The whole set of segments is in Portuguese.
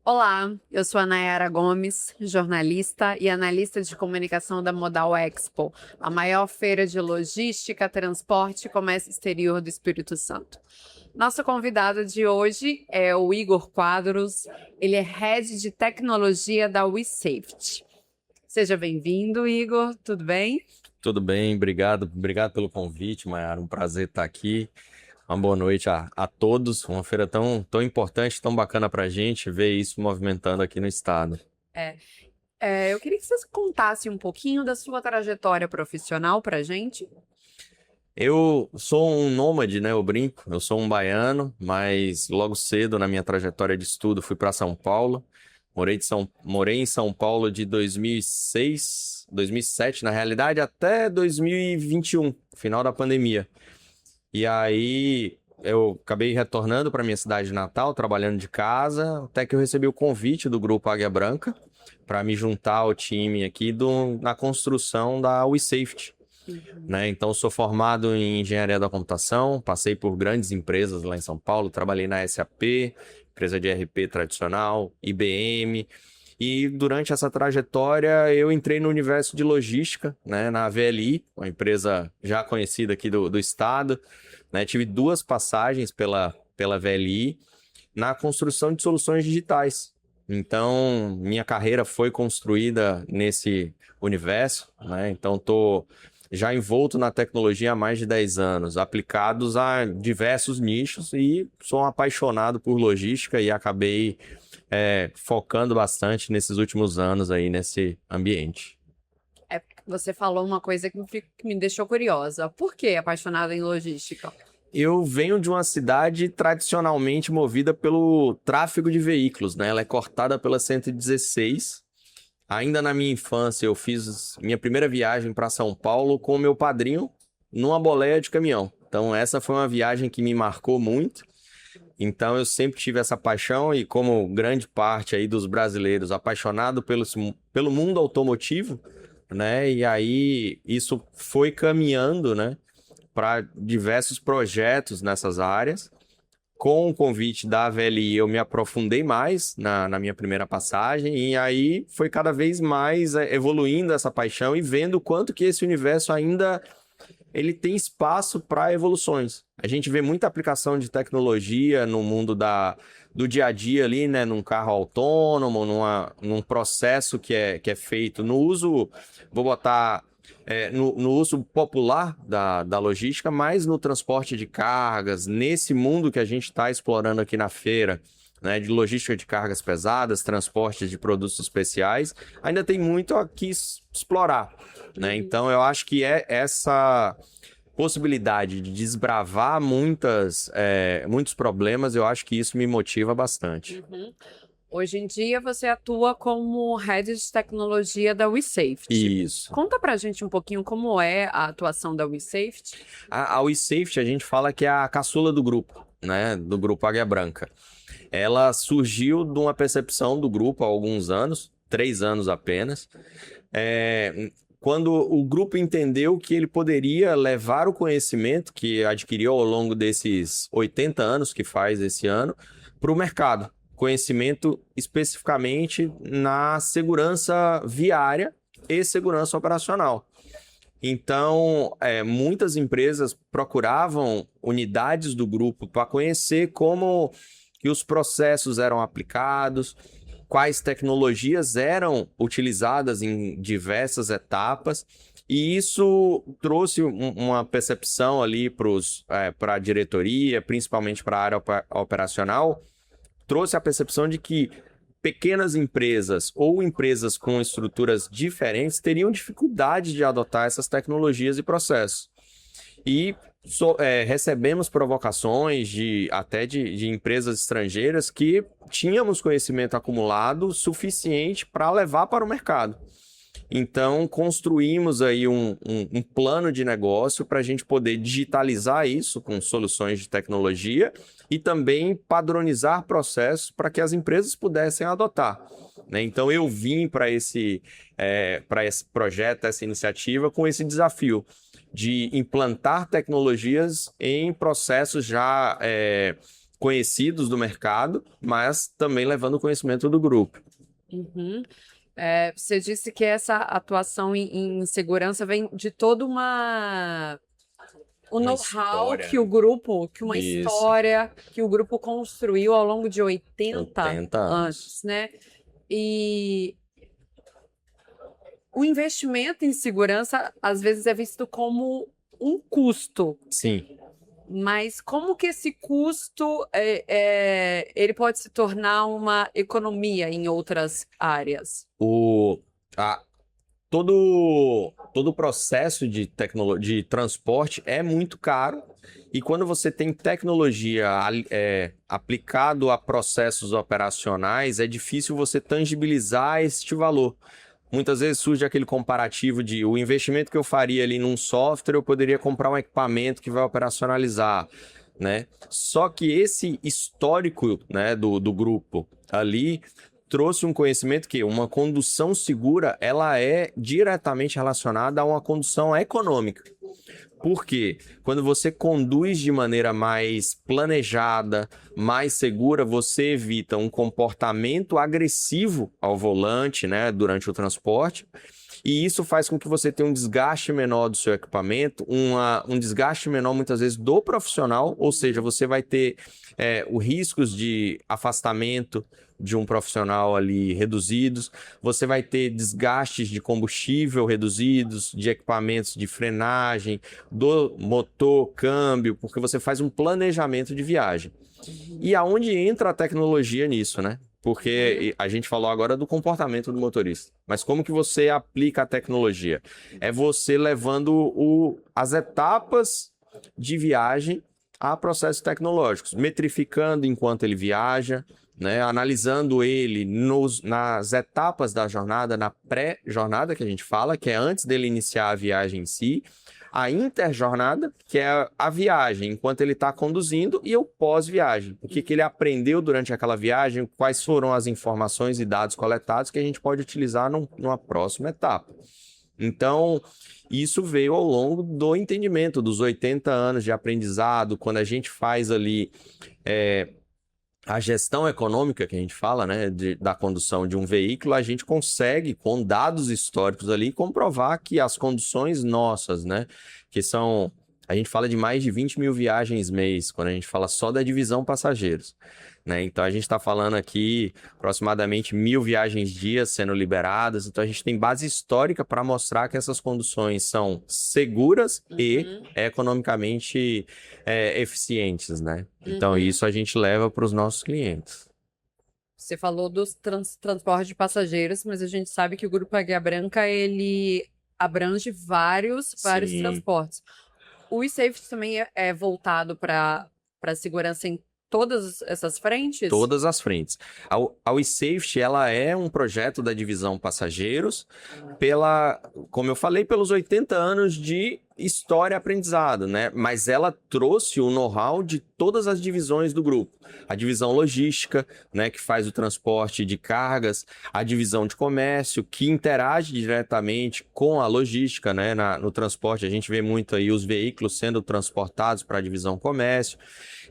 Olá, eu sou a Nayara Gomes, jornalista e analista de comunicação da Modal Expo, a maior feira de logística, transporte e comércio exterior do Espírito Santo. Nosso convidado de hoje é o Igor Quadros, ele é Head de Tecnologia da WeSafety. Seja bem-vindo, Igor, tudo bem? Tudo bem, obrigado. Obrigado pelo convite, Mayara. Um prazer estar aqui. Uma boa noite a todos. Uma feira tão importante, tão bacana para a gente ver isso movimentando aqui no estado. É, eu queria que vocês contassem um pouquinho da sua trajetória profissional para a gente. Eu sou um nômade, né? Eu brinco. Eu sou um baiano, mas logo cedo na minha trajetória de estudo fui para São Paulo. Morei em São Paulo de 2006, 2007, na realidade, até 2021, final da pandemia. E aí eu acabei retornando para minha cidade natal, trabalhando de casa, até que eu recebi o convite do Grupo Águia Branca para me juntar ao time aqui na construção da WeSafety, Uhum. né? Então, sou formado em engenharia da computação, passei por grandes empresas lá em São Paulo, trabalhei na SAP, empresa de ERP tradicional, IBM. E durante essa trajetória eu entrei no universo de logística, né, na VLI, uma empresa já conhecida aqui do estado, né? Tive duas passagens pela VLI na construção de soluções digitais. Então, minha carreira foi construída nesse universo, né? Então, estou já envolto na tecnologia há mais de 10 anos, aplicados a diversos nichos e sou um apaixonado por logística e acabei focando bastante nesses últimos anos aí nesse ambiente. Você falou uma coisa que me deixou curiosa. Por que apaixonada em logística? Eu venho de uma cidade tradicionalmente movida pelo tráfego de veículos, né? Ela é cortada pela 116. Ainda na minha infância, eu fiz minha primeira viagem para São Paulo com o meu padrinho numa boleia de caminhão. Então, essa foi uma viagem que me marcou muito. Então, eu sempre tive essa paixão e, como grande parte aí dos brasileiros, apaixonado pelo mundo automotivo, né? E aí, isso foi caminhando, né, para diversos projetos nessas áreas. Com o convite da VLI, eu me aprofundei mais na minha primeira passagem e aí foi cada vez mais evoluindo essa paixão e vendo o quanto que esse universo ainda ele tem espaço para evoluções. A gente vê muita aplicação de tecnologia no mundo do dia a dia ali, né, num carro autônomo, num processo que é feito no uso, vou botar no uso popular da logística, mas no transporte de cargas, nesse mundo que a gente está explorando aqui na feira, né, de logística de cargas pesadas, transporte de produtos especiais, ainda tem muito aqui explorar, né? Então, eu acho que é essa possibilidade de desbravar muitos problemas, eu acho que isso me motiva bastante. Uhum. Hoje em dia você atua como Head de Tecnologia da WeSafety. Isso. Conta pra gente um pouquinho como é a atuação da WeSafety. A WeSafety, a gente fala que é a caçula do grupo, né? Do grupo Águia Branca. Ela surgiu de uma percepção do grupo há alguns anos, 3 anos apenas, quando o grupo entendeu que ele poderia levar o conhecimento que adquiriu ao longo desses 80 anos que faz esse ano para o mercado. Conhecimento especificamente na segurança viária e segurança operacional. Então, muitas empresas procuravam unidades do grupo para conhecer como que os processos eram aplicados, quais tecnologias eram utilizadas em diversas etapas, e isso trouxe uma percepção ali para a diretoria, principalmente para a área operacional, trouxe a percepção de que pequenas empresas ou empresas com estruturas diferentes teriam dificuldade de adotar essas tecnologias e processos. E recebemos provocações até de empresas estrangeiras que tínhamos conhecimento acumulado suficiente para levar para o mercado. Então, construímos aí um plano de negócio para a gente poder digitalizar isso com soluções de tecnologia e também padronizar processos para que as empresas pudessem adotar, né? Então, eu vim para esse projeto, essa iniciativa, com esse desafio de implantar tecnologias em processos já conhecidos do mercado, mas também levando o conhecimento do grupo. Uhum. Você disse que essa atuação em segurança vem de toda o Uma know-how história, que o né? grupo, que uma Isso. história que o grupo construiu ao longo de 80 80 anos. anos, né? E o investimento em segurança às vezes é visto como um custo, Sim. mas como que esse custo ele pode se tornar uma economia em outras áreas? A, todo o processo de transporte é muito caro, e quando você tem tecnologia aplicado a processos operacionais, é difícil você tangibilizar este valor. Muitas vezes surge aquele comparativo de o investimento que eu faria ali num software, eu poderia comprar um equipamento que vai operacionalizar, né? Só que esse histórico, né, do grupo ali trouxe um conhecimento que uma condução segura, ela é diretamente relacionada a uma condução econômica. Porque quando você conduz de maneira mais planejada, mais segura, você evita um comportamento agressivo ao volante, né, durante o transporte. E isso faz com que você tenha um desgaste menor do seu equipamento, um desgaste menor muitas vezes do profissional, ou seja, você vai ter os riscos de afastamento de um profissional ali reduzidos, você vai ter desgastes de combustível reduzidos, de equipamentos de frenagem, do motor, câmbio, porque você faz um planejamento de viagem. E aonde entra a tecnologia nisso, né? Porque a gente falou agora do comportamento do motorista. Mas como que você aplica a tecnologia? É você levando as etapas de viagem a processos tecnológicos, metrificando enquanto ele viaja, né? Analisando ele nas etapas da jornada, na pré-jornada que a gente fala, que é antes dele iniciar a viagem em si, a interjornada, que é a viagem, enquanto ele está conduzindo, e o pós-viagem. O que ele aprendeu durante aquela viagem, quais foram as informações e dados coletados que a gente pode utilizar numa próxima etapa. Então, isso veio ao longo do entendimento dos 80 anos de aprendizado, quando a gente faz ali a gestão econômica que a gente fala, né, da condução de um veículo, a gente consegue, com dados históricos ali, comprovar que as condições nossas, né, que são, a gente fala de mais de 20 mil viagens mês, quando a gente fala só da divisão passageiros, né, então a gente está falando aqui aproximadamente 1.000 viagens dia sendo liberadas, então a gente tem base histórica para mostrar que essas conduções são seguras e economicamente eficientes, né? Então isso a gente leva para os nossos clientes. Você falou dos transportes de passageiros, mas a gente sabe que o Grupo Águia Branca, ele abrange vários Sim. transportes. O eSafety também é voltado para segurança em todas essas frentes? Todas as frentes. A eSafety, ela é um projeto da divisão passageiros como eu falei, pelos 80 anos de história e aprendizado, né? Mas ela trouxe o know-how de todas as divisões do grupo. A divisão logística, né, que faz o transporte de cargas, a divisão de comércio, que interage diretamente com a logística, né, no transporte. A gente vê muito aí os veículos sendo transportados para a divisão comércio.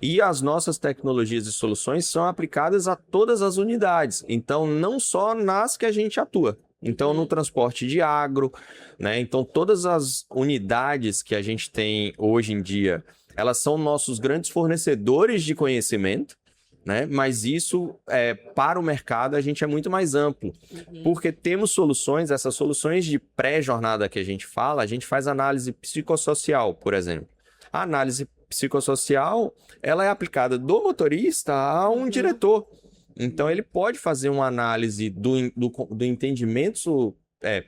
E as nossas tecnologias e soluções são aplicadas a todas as unidades. Então, não só nas que a gente atua. Então, no transporte de agro, né? Então, todas as unidades que a gente tem hoje em dia, elas são nossos grandes fornecedores de conhecimento, né? Mas isso, para o mercado, a gente é muito mais amplo. Porque temos soluções, essas soluções de pré-jornada que a gente fala, a gente faz análise psicossocial, por exemplo. A análise psicossocial, ela é aplicada do motorista a um diretor. Então, ele pode fazer uma análise do entendimento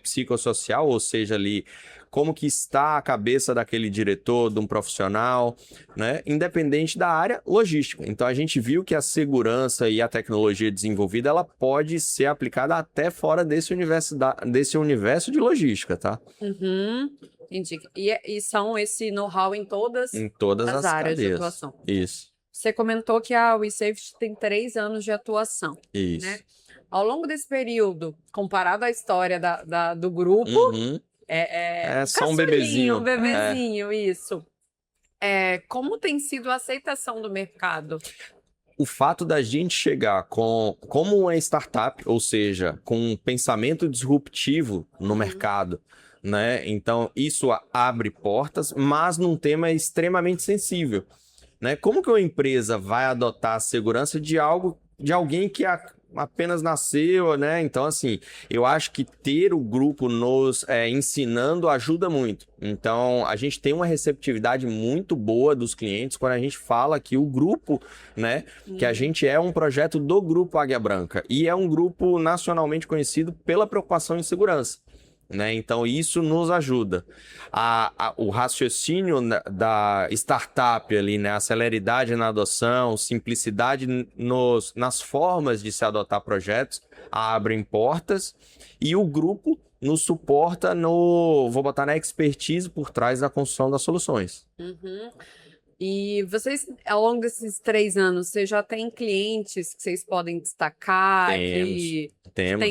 psicossocial, ou seja, ali, como que está a cabeça daquele diretor, de um profissional, né? Independente da área logística. Então, a gente viu que a segurança e a tecnologia desenvolvida, ela pode ser aplicada até fora desse universo de logística, tá? Entendi. E são esse know-how em todas as áreas de cadeias. atuação. Isso. Você comentou que a eSafety tem 3 anos de atuação, Isso. né? Ao longo desse período, comparado à história do grupo, é só um bebezinho. Um bebezinho, isso. Como tem sido a aceitação do mercado? o fato da gente chegar como uma startup, ou seja, com um pensamento disruptivo no mercado, né? Então, isso abre portas, mas num tema extremamente sensível, né? Como que uma empresa vai adotar a segurança de alguém que apenas nasceu, né? Então, assim, eu acho que ter o grupo nos ensinando ajuda muito. Então, a gente tem uma receptividade muito boa dos clientes quando a gente fala que o grupo, né? Que a gente é um projeto do Grupo Águia Branca e é um grupo nacionalmente conhecido pela preocupação em segurança. Né? Então, isso nos ajuda. O raciocínio da startup ali, né? A celeridade na adoção, simplicidade nas formas de se adotar projetos, abrem portas e o grupo nos suporta vou botar na expertise por trás da construção das soluções. Uhum. E vocês, ao longo desses 3 anos, vocês já têm clientes que vocês podem destacar, que Temos.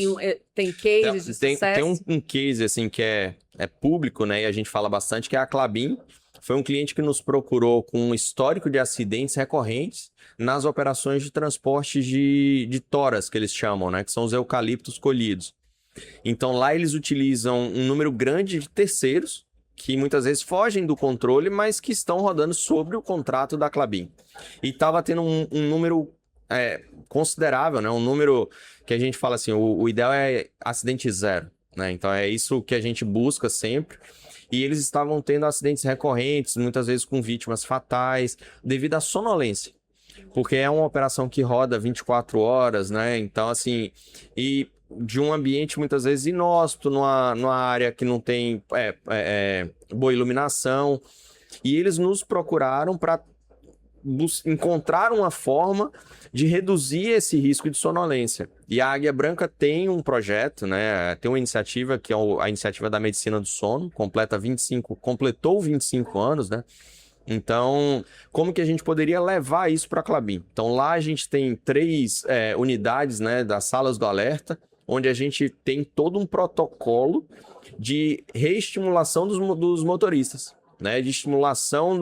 tem cases de sucesso? Tem um case assim que é público, né? E a gente fala bastante, que é a Klabin. Foi um cliente que nos procurou com um histórico de acidentes recorrentes nas operações de transporte de toras, que eles chamam, né? Que são os eucaliptos colhidos. Então lá eles utilizam um número grande de terceiros, que muitas vezes fogem do controle, mas que estão rodando sobre o contrato da Klabin. E estava tendo um número considerável, né? Um número que a gente fala assim, o ideal é acidente zero, né? Então é isso que a gente busca sempre. E eles estavam tendo acidentes recorrentes, muitas vezes com vítimas fatais, devido à sonolência. Porque é uma operação que roda 24 horas, né? Então, assim, e de um ambiente muitas vezes inóspito, numa área que não tem boa iluminação. E eles nos procuraram para encontrar uma forma de reduzir esse risco de sonolência. E a Águia Branca tem um projeto, né? Tem uma iniciativa que é a iniciativa da medicina do sono, completou 25 anos, né? Então, como que a gente poderia levar isso para a Klabin? Então, lá a gente tem 3 unidades, né, das salas do alerta, onde a gente tem todo um protocolo de reestimulação dos motoristas, né, de estimulação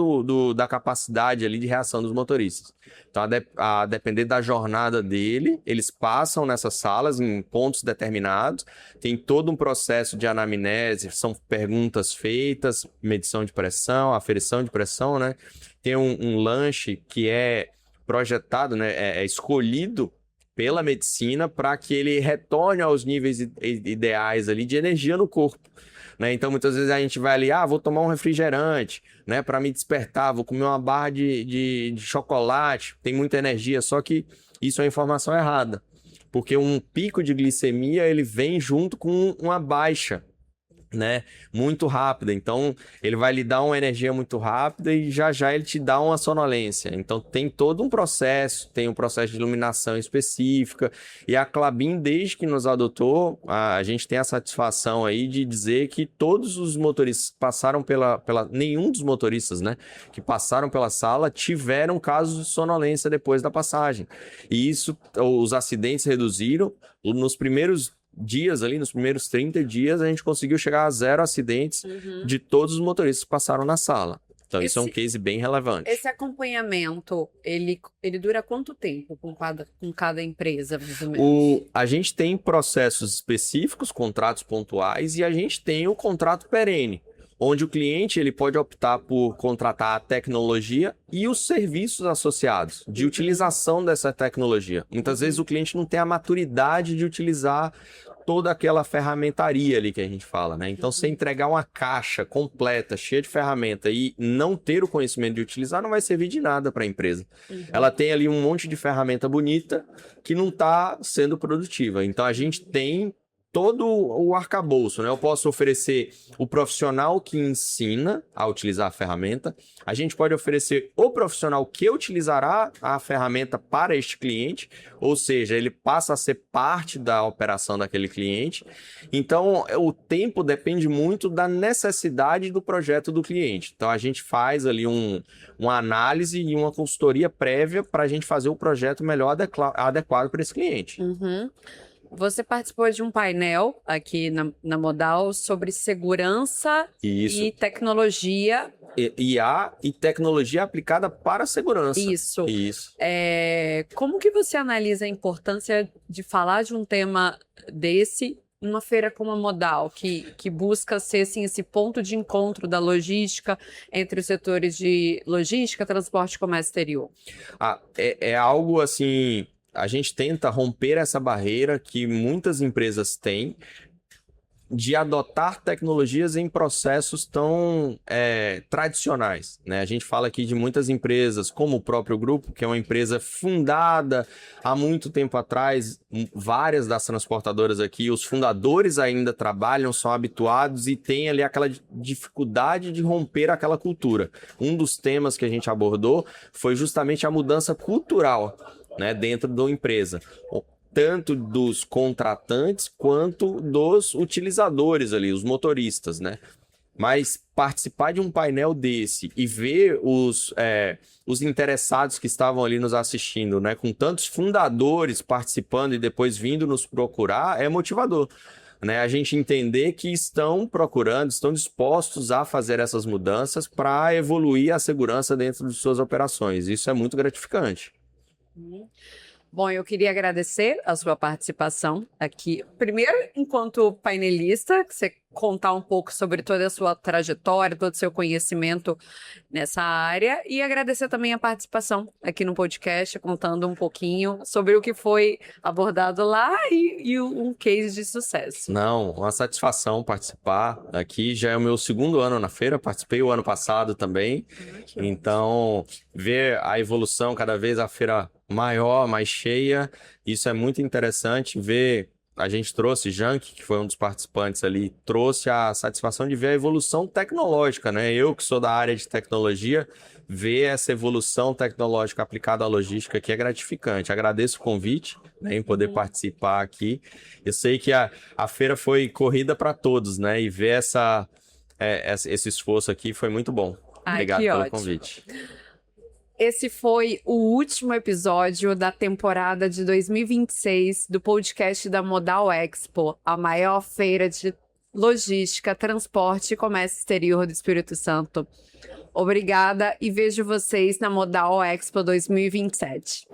da capacidade ali de reação dos motoristas. Então, a depender da jornada dele, eles passam nessas salas em pontos determinados, tem todo um processo de anamnese, são perguntas feitas, medição de pressão, aferição de pressão, né? Tem um lanche que é projetado, né, é escolhido pela medicina para que ele retorne aos níveis ideais ali de energia no corpo. Né? Então, muitas vezes a gente vai ali, vou tomar um refrigerante, né, para me despertar, vou comer uma barra de chocolate, tem muita energia, só que isso é informação errada, porque um pico de glicemia, ele vem junto com uma baixa, né, muito rápida. Então, ele vai lhe dar uma energia muito rápida e já ele te dá uma sonolência. Então, tem todo um processo, tem um processo de iluminação específica. E a Klabin, desde que nos adotou, a gente tem a satisfação aí de dizer que todos os motoristas passaram nenhum dos motoristas, né, que passaram pela sala tiveram casos de sonolência depois da passagem. E isso, os acidentes reduziram. Nos primeiros dias ali, nos primeiros 30 dias, a gente conseguiu chegar a 0 acidentes de todos os motoristas que passaram na sala. Então, isso é um case bem relevante. Esse acompanhamento, ele dura quanto tempo com cada empresa, mais ou menos? A gente tem processos específicos, contratos pontuais, e a gente tem o contrato perene, onde o cliente ele pode optar por contratar a tecnologia e os serviços associados de utilização dessa tecnologia. Muitas vezes o cliente não tem a maturidade de utilizar toda aquela ferramentaria ali que a gente fala, né? Então, se entregar uma caixa completa, cheia de ferramenta e não ter o conhecimento de utilizar, não vai servir de nada para a empresa. Ela tem ali um monte de ferramenta bonita que não está sendo produtiva. Então, a gente tem todo o arcabouço, né? Eu posso oferecer o profissional que ensina a utilizar a ferramenta, a gente pode oferecer o profissional que utilizará a ferramenta para este cliente, ou seja, ele passa a ser parte da operação daquele cliente. Então, o tempo depende muito da necessidade do projeto do cliente. Então, a gente faz ali uma análise e uma consultoria prévia para a gente fazer o projeto melhor adequado para esse cliente. Você participou de um painel aqui na Modal sobre segurança Isso. e tecnologia. IA e tecnologia aplicada para a segurança. Isso. Isso. Como que você analisa a importância de falar de um tema desse numa feira como a Modal, que busca ser assim, esse ponto de encontro da logística entre os setores de logística, transporte e comércio exterior? É algo assim, a gente tenta romper essa barreira que muitas empresas têm de adotar tecnologias em processos tão tradicionais, né? A gente fala aqui de muitas empresas, como o próprio grupo, que é uma empresa fundada há muito tempo atrás, várias das transportadoras aqui, os fundadores ainda trabalham, são habituados e têm ali aquela dificuldade de romper aquela cultura. Um dos temas que a gente abordou foi justamente a mudança cultural, né, dentro da empresa, tanto dos contratantes quanto dos utilizadores ali, os motoristas, né? Mas participar de um painel desse e ver os interessados que estavam ali nos assistindo, né, com tantos fundadores participando e depois vindo nos procurar, é motivador, né? A gente entender que estão procurando, estão dispostos a fazer essas mudanças para evoluir a segurança dentro de suas operações. Isso é muito gratificante. Bom, eu queria agradecer a sua participação aqui. Primeiro, enquanto painelista, que você contar um pouco sobre toda a sua trajetória, todo o seu conhecimento nessa área, e agradecer também a participação aqui no podcast, contando um pouquinho sobre o que foi abordado lá e um case de sucesso. Não, uma satisfação participar aqui. Já é o meu segundo ano na feira, participei o ano passado também. Então, ver a evolução, cada vez a feira maior, mais cheia, isso é muito interessante. Ver, a gente trouxe, Jank, que foi um dos participantes ali, trouxe a satisfação de ver a evolução tecnológica, né? Eu, que sou da área de tecnologia, ver essa evolução tecnológica aplicada à logística aqui é gratificante. Agradeço o convite, né, em poder participar aqui. Eu sei que a feira foi corrida para todos, né? E ver esse esforço aqui foi muito bom. Obrigado pelo convite. Esse foi o último episódio da temporada de 2026 do podcast da Modal Expo, a maior feira de logística, transporte e comércio exterior do Espírito Santo. Obrigada e vejo vocês na Modal Expo 2027.